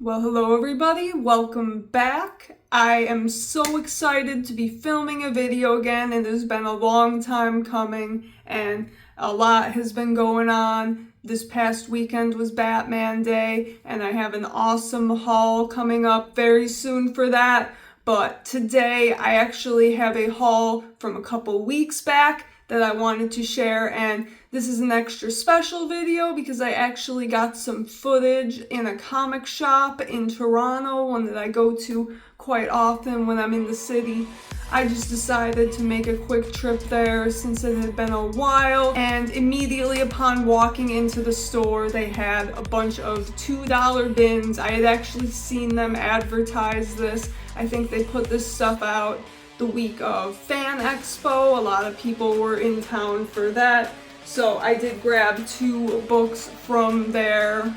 Well, hello everybody, welcome back. I am so excited to be filming a video again. It has been a long time coming and a lot has been going on. This past weekend was Batman Day and I have an awesome haul coming up very soon for that. But today I actually have a haul from a couple weeks back that I wanted to share, and this is an extra special video because I actually got some footage in a comic shop in Toronto, one that I go to quite often when I'm in the city. I just decided to make a quick trip there since it had been a while, and immediately upon walking into the store they had a bunch of $2 bins. I had actually seen them advertise this. I think they put this stuff out the week of Fan Expo. A lot of people were in town for that, so I did grab 2 books from there.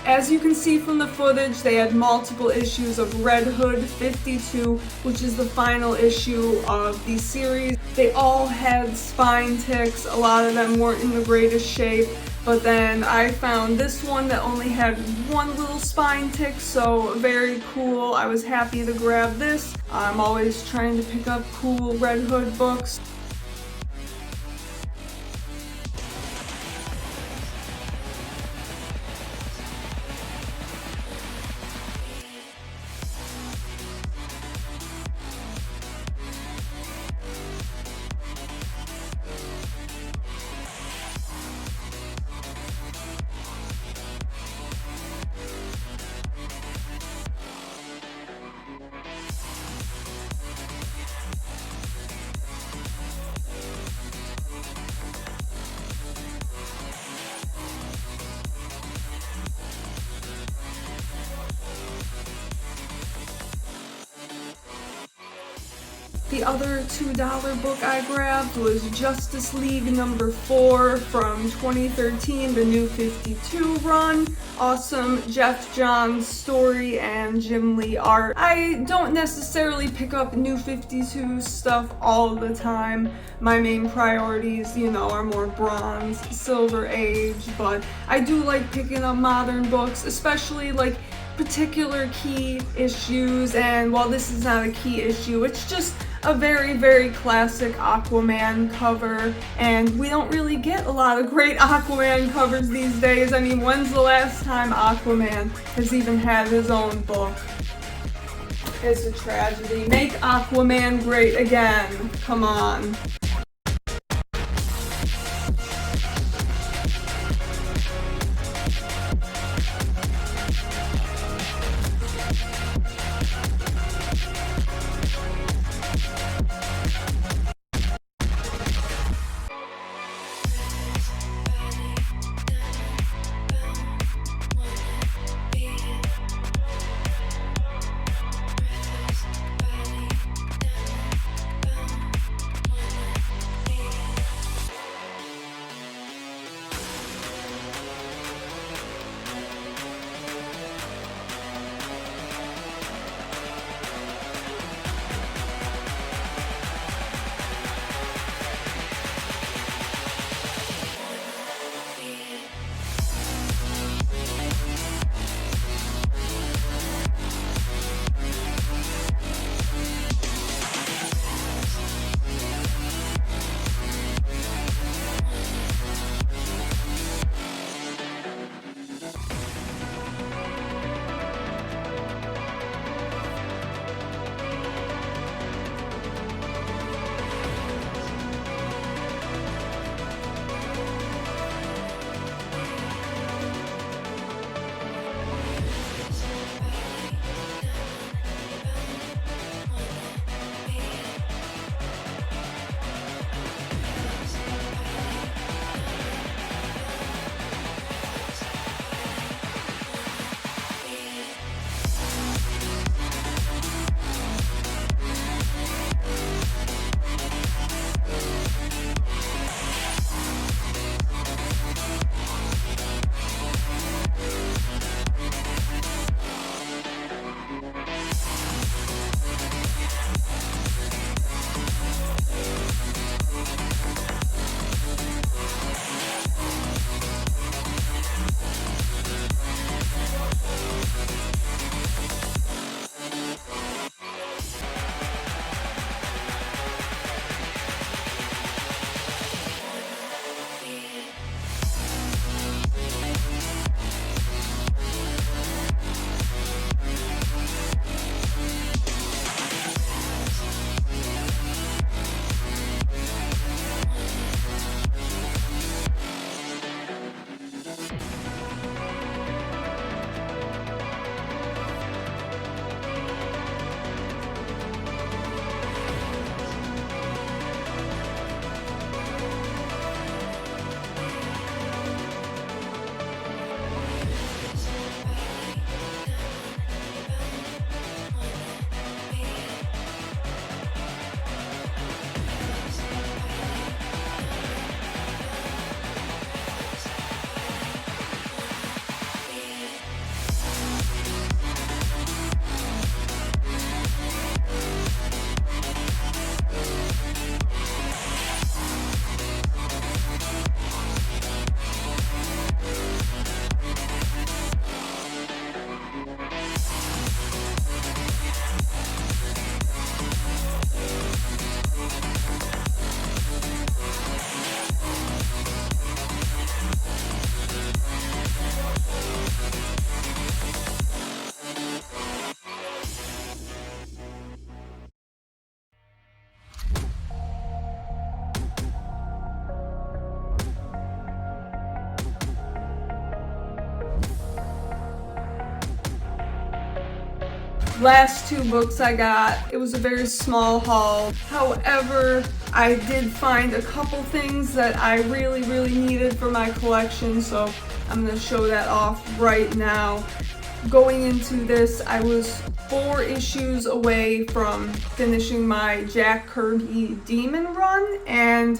As you can see from the footage, they had multiple issues of Red Hood 52, which is the final issue of the series. They all had spine ticks. A lot of them weren't in the greatest shape, but then I found this one that only had one little spine tick, so very cool. I was happy to grab this. I'm always trying to pick up cool Red Hood books. The other $2 book I grabbed was Justice League number 4 from 2013, the New 52 run. Awesome Jeff Johns story and Jim Lee art. I don't necessarily pick up New 52 stuff all the time. My main priorities, are more Bronze, Silver Age, but I do like picking up modern books, especially like particular key issues. And while this is not a key issue, it's just a very, very classic Aquaman cover, and we don't really get a lot of great Aquaman covers these days. I mean, when's the last time Aquaman has even had his own book? It's a tragedy. Make Aquaman great again. Come on. last two books I got, it was a very small haul. However, I did find a couple things that I really needed for my collection, so I'm going to show that off right now. Going into this, I was 4 issues away from finishing my Jack Kirby Demon run, and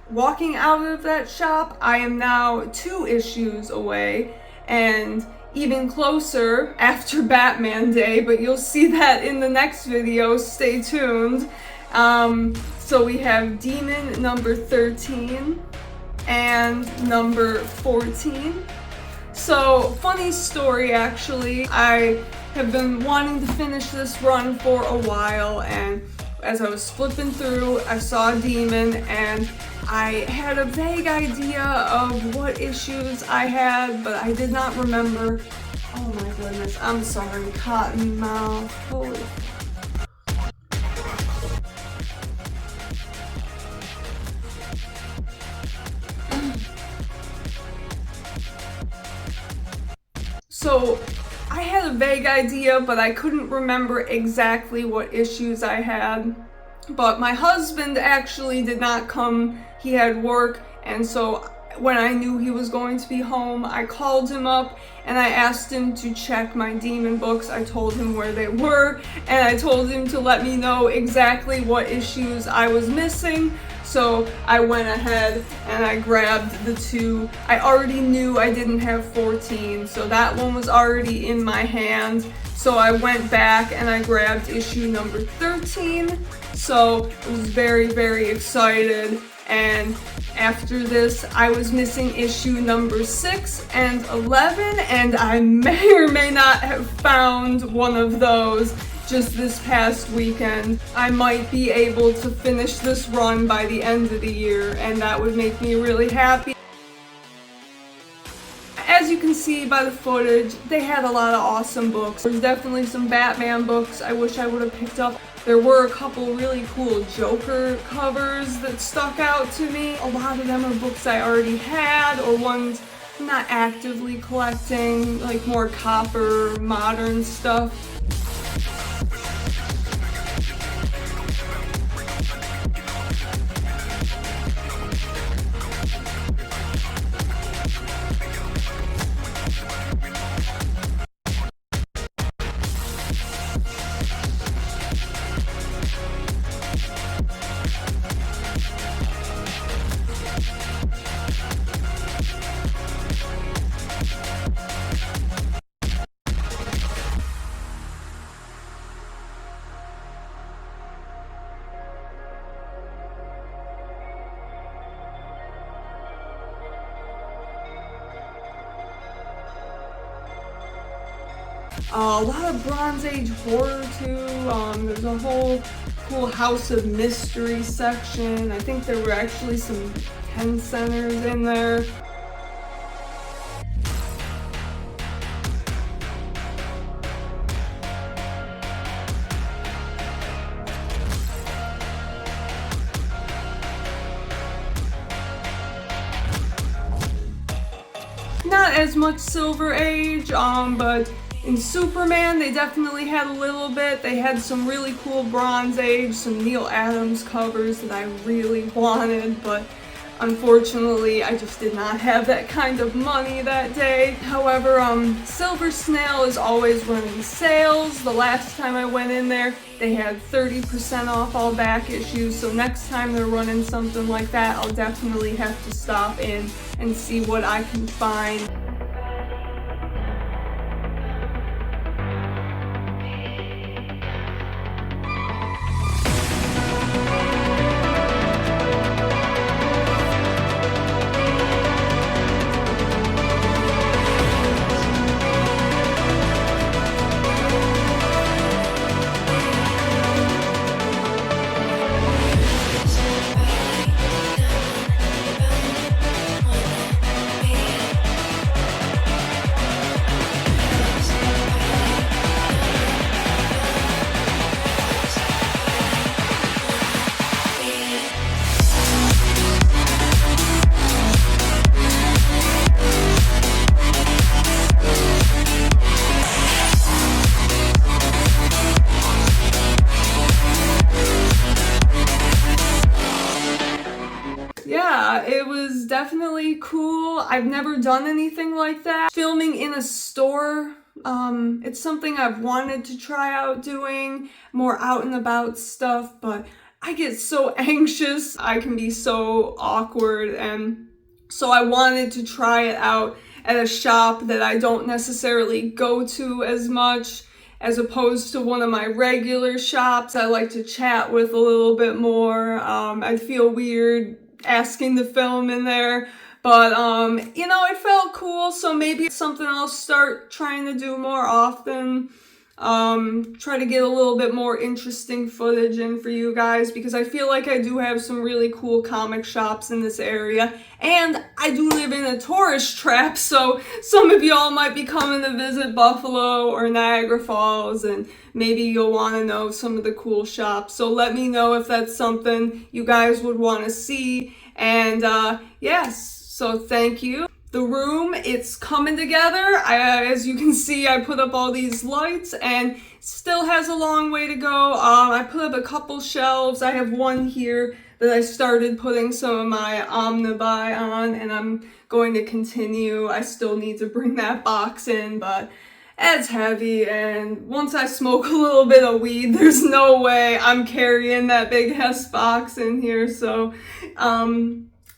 walking out of that shop, I am now 2 issues away, and even closer after Batman Day, but you'll see that in the next video, stay tuned. So we have Demon number 13 and number 14. So, funny story actually, I have been wanting to finish this run for a while, and as I was flipping through, I saw Demon, and I had a vague idea of what issues I had, but I did not remember. Oh my goodness, I'm sorry, Cottonmouth. Holy. So, I had a vague idea, but I couldn't remember exactly what issues I had. But my husband actually did not come, he had work, and so when I knew he was going to be home, I called him up and I asked him to check my Demon books. I told him where they were, and I told him to let me know exactly what issues I was missing. So I went ahead and I grabbed the 2. I already knew I didn't have 14, so that one was already in my hand. So I went back and I grabbed issue number 13. So I was very excited, and after this I was missing issue number 6 and 11, and I may or may not have found one of those just this past weekend. I might be able to finish this run by the end of the year, and that would make me really happy. As you can see by the footage, they had a lot of awesome books. There's definitely some Batman books I wish I would have picked up. There were a couple really cool Joker covers that stuck out to me. A lot of them are books I already had, or ones I'm not actively collecting, like more copper, modern stuff. A lot of Bronze Age horror too. There's a whole cool House of Mystery section. I think there were actually some 10 centers in there. Not as much Silver Age, but in Superman, they definitely had a little bit. They had some really cool Bronze Age, some Neil Adams covers that I really wanted, but unfortunately, I just did not have that kind of money that day. However, Silver Snail is always running sales. The last time I went in there, they had 30% off all back issues, so next time they're running something like that, I'll definitely have to stop in and see what I can find. definitely cool. I've never done anything like that. Filming in a store, it's something I've wanted to try out doing, more out and about stuff, but I get so anxious. I can be so awkward, and so I wanted to try it out at a shop that I don't necessarily go to as much, as opposed to one of my regular shops I like to chat with a little bit more. I'd feel weird asking to film in there, but you know, it felt cool, so maybe it's something I'll start trying to do more often. Try to get a little bit more interesting footage in for you guys, because I feel like I do have some really cool comic shops in this area, and I do live in a tourist trap, so some of y'all might be coming to visit Buffalo or Niagara Falls, and maybe you'll want to know some of the cool shops. So let me know if that's something you guys would want to see. And yes, so thank you. The room, it's coming together. As you can see, I put up all these lights and still has a long way to go. I put up a couple shelves. I have one here that I started putting some of my Omnibuy on, and I'm going to continue. I still need to bring that box in, but it's heavy, and once I smoke a little bit of weed, there's no way I'm carrying that big Hess box in here, so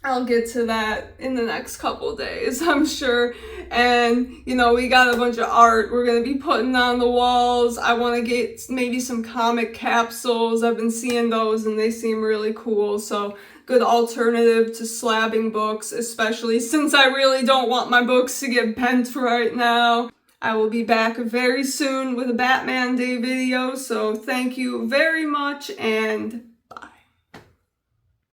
I'll get to that in the next couple days, I'm sure. And, you know, we got a bunch of art we're going to be putting on the walls. I want to get maybe some comic capsules. I've been seeing those and they seem really cool. So, good alternative to slabbing books, especially since I really don't want my books to get bent right now. I will be back very soon with a Batman Day video. So, thank you very much, and